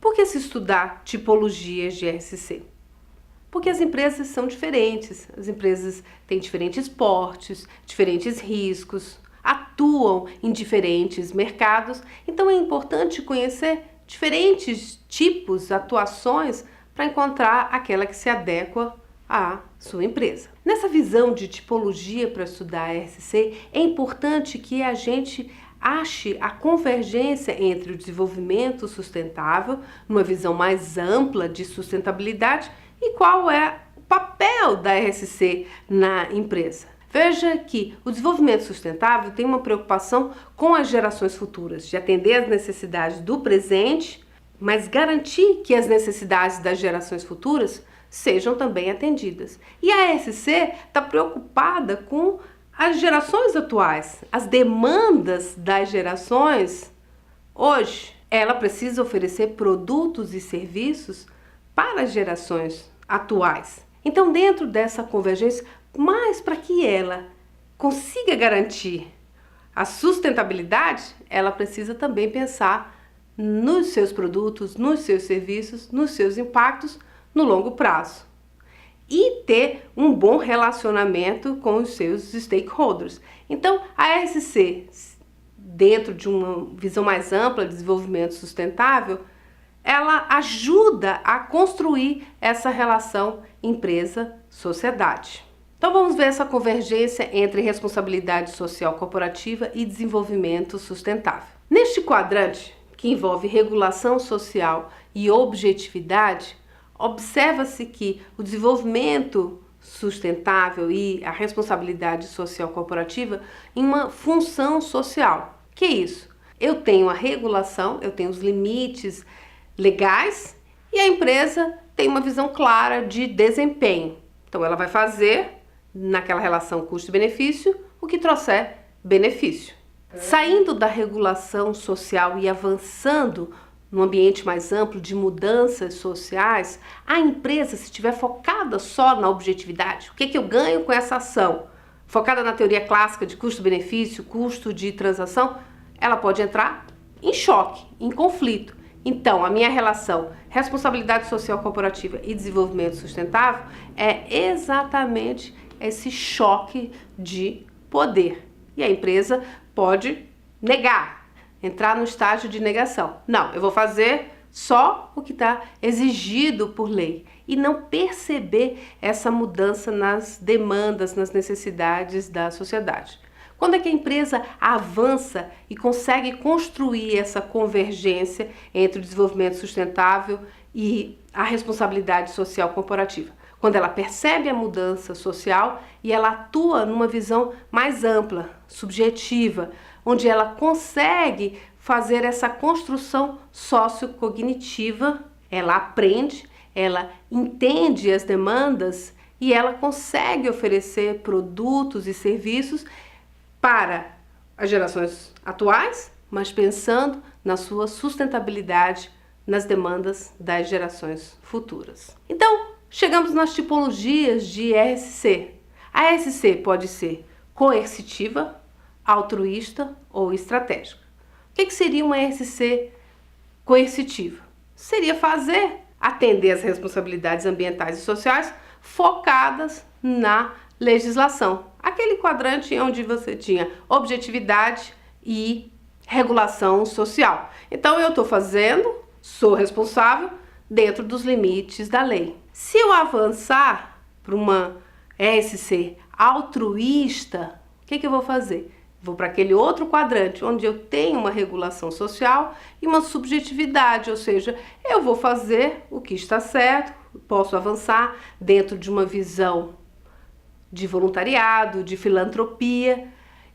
Por que se estudar tipologias de RSC? Porque as empresas são diferentes, as empresas têm diferentes portes, diferentes riscos, atuam em diferentes mercados, então é importante conhecer diferentes tipos, atuações, para encontrar aquela que se adequa à sua empresa. Nessa visão de tipologia para estudar a RSC, é importante que a gente ache a convergência entre o desenvolvimento sustentável, numa visão mais ampla de sustentabilidade, e qual é o papel da RSC na empresa. Veja que o desenvolvimento sustentável tem uma preocupação com as gerações futuras, de atender às necessidades do presente, mas garantir que as necessidades das gerações futuras sejam também atendidas. E a RSC está preocupada com as gerações atuais, as demandas das gerações hoje. Ela precisa oferecer produtos e serviços para as gerações atuais. Então, dentro dessa convergência, mas para que ela consiga garantir a sustentabilidade, ela precisa também pensar nos seus produtos, nos seus serviços, nos seus impactos no longo prazo. E ter um bom relacionamento com os seus stakeholders. Então, a RSC, dentro de uma visão mais ampla de desenvolvimento sustentável, ela ajuda a construir essa relação empresa-sociedade. Então vamos ver essa convergência entre responsabilidade social corporativa e desenvolvimento sustentável. Neste quadrante, que envolve regulação social e objetividade, observa-se que o desenvolvimento sustentável e a responsabilidade social corporativa em uma função social. Que é isso? Eu tenho a regulação, eu tenho os limites legais e a empresa tem uma visão clara de desempenho. Então ela vai fazer, naquela relação custo-benefício, o que trouxer benefício. Saindo da regulação social e avançando no ambiente mais amplo de mudanças sociais, a empresa, se estiver focada só na objetividade, o que eu ganho com essa ação, focada na teoria clássica de custo-benefício, custo de transação, ela pode entrar em choque, em conflito. Então, a minha relação responsabilidade social corporativa e desenvolvimento sustentável é exatamente esse choque de poder. E a empresa pode negar, entrar no estágio de negação. Não, eu vou fazer só o que está exigido por lei e não perceber essa mudança nas demandas, nas necessidades da sociedade. Quando é que a empresa avança e consegue construir essa convergência entre o desenvolvimento sustentável e a responsabilidade social corporativa? Quando ela percebe a mudança social e ela atua numa visão mais ampla, subjetiva, onde ela consegue fazer essa construção sociocognitiva, ela aprende, ela entende as demandas e ela consegue oferecer produtos e serviços para as gerações atuais, mas pensando na sua sustentabilidade nas demandas das gerações futuras. Então, chegamos nas tipologias de RSC. A RSC pode ser coercitiva, altruísta ou estratégica. O que seria uma RSC coercitiva? Seria atender às responsabilidades ambientais e sociais focadas na legislação. Aquele quadrante onde você tinha objetividade e regulação social. Então eu estou sou responsável dentro dos limites da lei. Se eu avançar para uma RSC altruísta, o que eu vou fazer? Vou para aquele outro quadrante onde eu tenho uma regulação social e uma subjetividade, ou seja, eu vou fazer o que está certo, posso avançar dentro de uma visão de voluntariado, de filantropia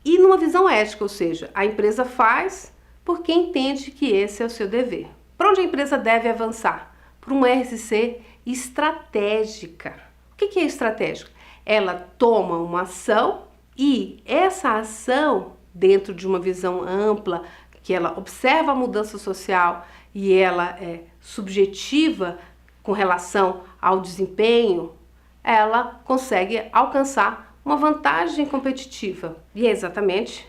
e numa visão ética, ou seja, a empresa faz porque entende que esse é o seu dever. Para onde a empresa deve avançar? Para uma RSC estratégica. O que é estratégica? Ela toma uma ação e essa ação, dentro de uma visão ampla, que ela observa a mudança social e ela é subjetiva com relação ao desempenho, ela consegue alcançar uma vantagem competitiva. E é exatamente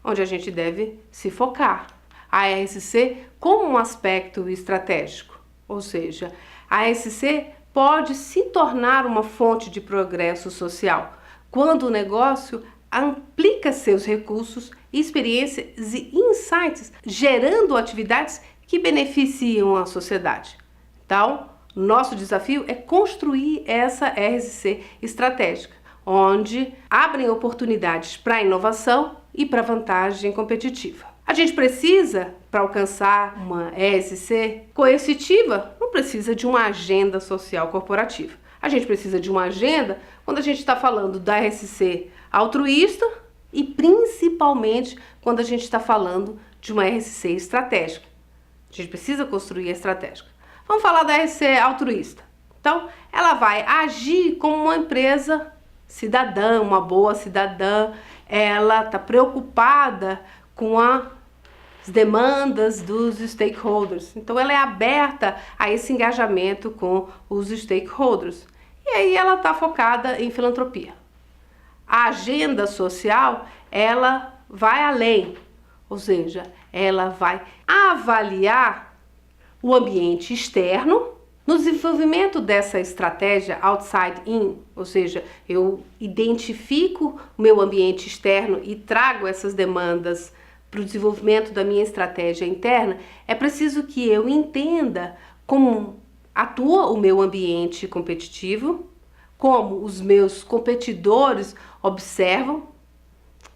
onde a gente deve se focar. A RSC como um aspecto estratégico, ou seja, a RSC pode se tornar uma fonte de progresso social quando o negócio aplica seus recursos, experiências e insights, gerando atividades que beneficiam a sociedade. Então, nosso desafio é construir essa RSC estratégica, onde abrem oportunidades para a inovação e para a vantagem competitiva. A gente precisa, para alcançar uma RSC coercitiva, não precisa de uma agenda social corporativa. A gente precisa de uma agenda quando a gente está falando da RSC altruísta e principalmente quando a gente está falando de uma RSC estratégica. A gente precisa construir a estratégica. Vamos falar da RSC altruísta. Então, ela vai agir como uma empresa cidadã, uma boa cidadã. Ela está preocupada com as demandas dos stakeholders. Então, ela é aberta a esse engajamento com os stakeholders. E aí ela está focada em filantropia. A agenda social, ela vai além, ou seja, ela vai avaliar o ambiente externo. No desenvolvimento dessa estratégia outside in, ou seja, eu identifico o meu ambiente externo e trago essas demandas para o desenvolvimento da minha estratégia interna, é preciso que eu entenda como atua o meu ambiente competitivo, como os meus competidores observam,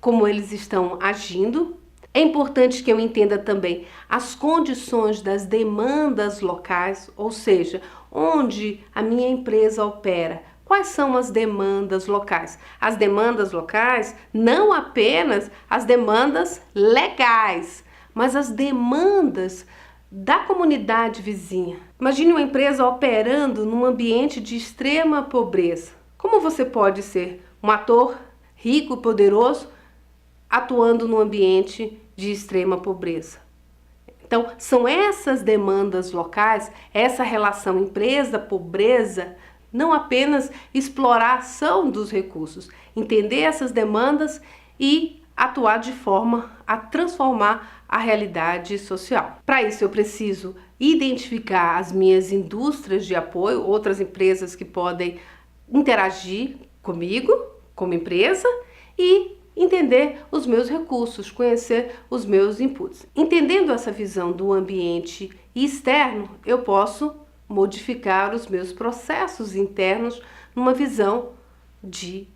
como eles estão agindo. É importante que eu entenda também as condições das demandas locais, ou seja, onde a minha empresa opera. Quais são as demandas locais? As demandas locais, não apenas as demandas legais, mas as demandas da comunidade vizinha. Imagine uma empresa operando num ambiente de extrema pobreza. Como você pode ser um ator rico e poderoso atuando num ambiente de extrema pobreza? Então, são essas demandas locais, essa relação empresa-pobreza, não apenas exploração dos recursos, entender essas demandas e atuar de forma a transformar a realidade social. Para isso, eu preciso identificar as minhas indústrias de apoio, outras empresas que podem interagir comigo, como empresa, e entender os meus recursos, conhecer os meus inputs. Entendendo essa visão do ambiente externo, eu posso modificar os meus processos internos numa visão de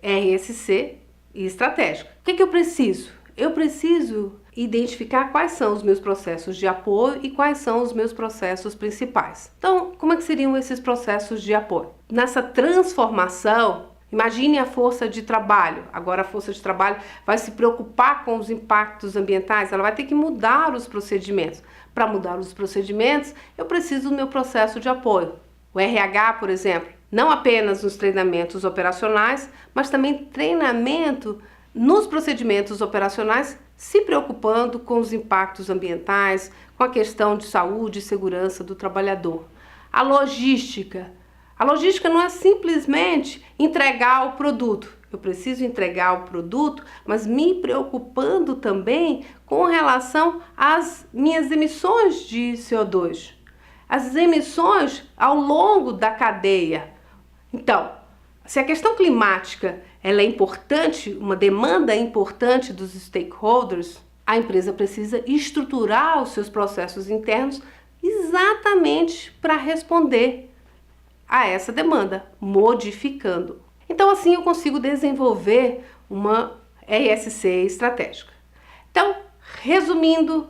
RSC e estratégica. O que eu preciso? Eu preciso identificar quais são os meus processos de apoio e quais são os meus processos principais. Então, como é que seriam esses processos de apoio? Nessa transformação, imagine a força de trabalho. Agora a força de trabalho vai se preocupar com os impactos ambientais, ela vai ter que mudar os procedimentos. Para mudar os procedimentos, eu preciso do meu processo de apoio. O RH, por exemplo, não apenas nos treinamentos operacionais, mas também treinamento nos procedimentos operacionais, se preocupando com os impactos ambientais, com a questão de saúde e segurança do trabalhador. A logística não é simplesmente entregar o produto. Eu preciso entregar o produto, mas me preocupando também com relação às minhas emissões de CO2. As emissões ao longo da cadeia. Então, se a questão climática ela é importante, uma demanda importante dos stakeholders, a empresa precisa estruturar os seus processos internos exatamente para responder a essa demanda, modificando. Então, assim eu consigo desenvolver uma RSC estratégica. Então, resumindo,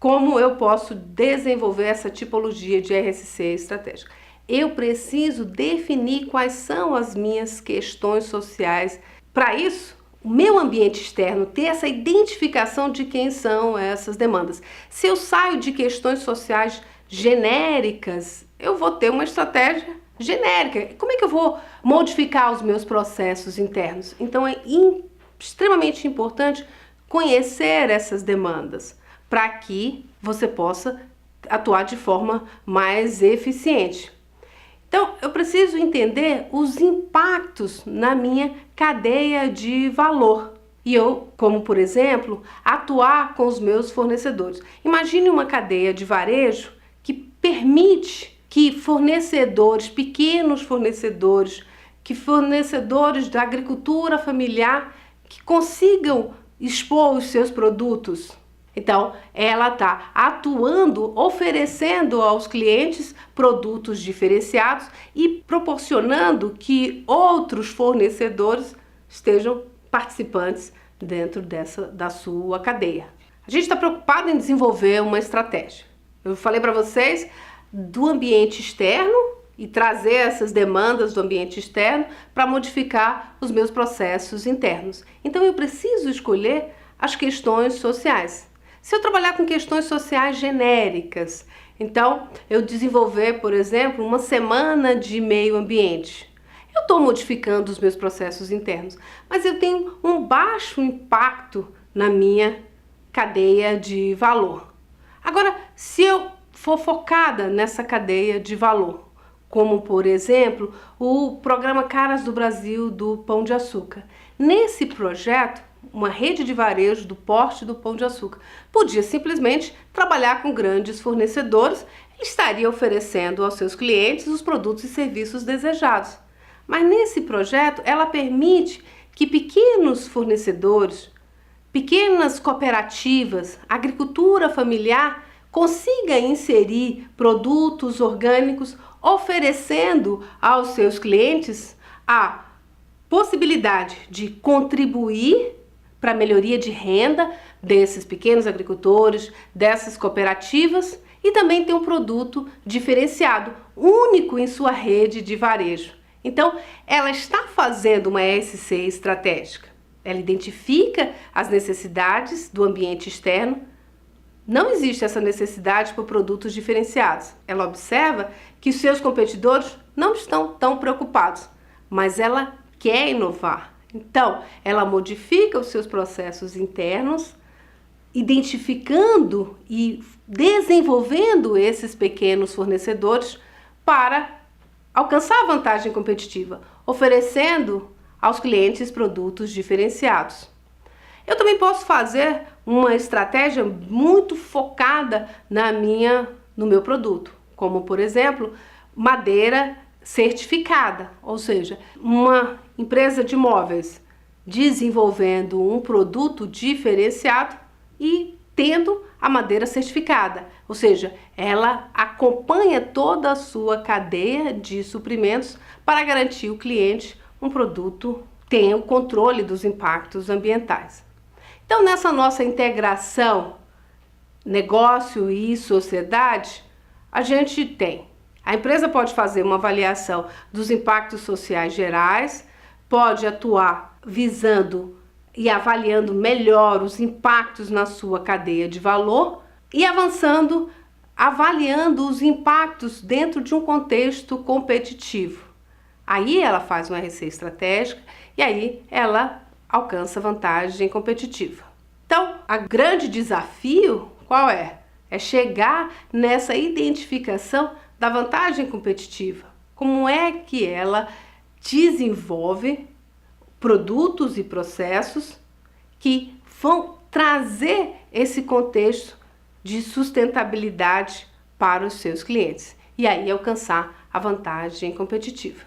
como eu posso desenvolver essa tipologia de RSC estratégica? Eu preciso definir quais são as minhas questões sociais. Para isso, o meu ambiente externo ter essa identificação de quem são essas demandas. Se eu saio de questões sociais genéricas, eu vou ter uma estratégia genérica. Como é que eu vou modificar os meus processos internos? Então é extremamente importante conhecer essas demandas para que você possa atuar de forma mais eficiente. Então eu preciso entender os impactos na minha cadeia de valor. E eu, como por exemplo, atuar com os meus fornecedores. Imagine uma cadeia de varejo que permite que fornecedores, pequenos fornecedores, que fornecedores da agricultura familiar, que consigam expor os seus produtos. Então, ela está atuando, oferecendo aos clientes produtos diferenciados e proporcionando que outros fornecedores estejam participantes dentro da sua cadeia. A gente está preocupado em desenvolver uma estratégia. Eu falei para vocês do ambiente externo e trazer essas demandas do ambiente externo para modificar os meus processos internos. Então eu preciso escolher as questões sociais. Se eu trabalhar com questões sociais genéricas, então eu desenvolver, por exemplo, uma semana de meio ambiente. Eu estou modificando os meus processos internos, mas eu tenho um baixo impacto na minha cadeia de valor. Agora, se eu for focada nessa cadeia de valor, como por exemplo o programa Caras do Brasil do Pão de Açúcar. Nesse projeto, uma rede de varejo do porte do Pão de Açúcar podia simplesmente trabalhar com grandes fornecedores e estaria oferecendo aos seus clientes os produtos e serviços desejados. Mas nesse projeto ela permite que pequenos fornecedores, pequenas cooperativas, agricultura familiar consiga inserir produtos orgânicos, oferecendo aos seus clientes a possibilidade de contribuir para a melhoria de renda desses pequenos agricultores, dessas cooperativas e também ter um produto diferenciado, único em sua rede de varejo. Então, ela está fazendo uma SC estratégica. Ela identifica as necessidades do ambiente externo. Não existe essa necessidade por produtos diferenciados. Ela observa que os seus competidores não estão tão preocupados, mas ela quer inovar. Então, ela modifica os seus processos internos, identificando e desenvolvendo esses pequenos fornecedores para alcançar a vantagem competitiva, oferecendo aos clientes produtos diferenciados. Eu também posso fazer uma estratégia muito focada no meu produto, como por exemplo, madeira certificada, ou seja, uma empresa de móveis desenvolvendo um produto diferenciado e tendo a madeira certificada, ou seja, ela acompanha toda a sua cadeia de suprimentos para garantir ao cliente um produto tenha o controle dos impactos ambientais. Então, nessa nossa integração negócio e sociedade, a gente tem. A empresa pode fazer uma avaliação dos impactos sociais gerais, pode atuar visando e avaliando melhor os impactos na sua cadeia de valor e avançando, avaliando os impactos dentro de um contexto competitivo. Aí ela faz uma RC estratégica e aí ela alcança vantagem competitiva. Então, o grande desafio qual é? É chegar nessa identificação da vantagem competitiva. Como é que ela desenvolve produtos e processos que vão trazer esse contexto de sustentabilidade para os seus clientes e aí alcançar a vantagem competitiva.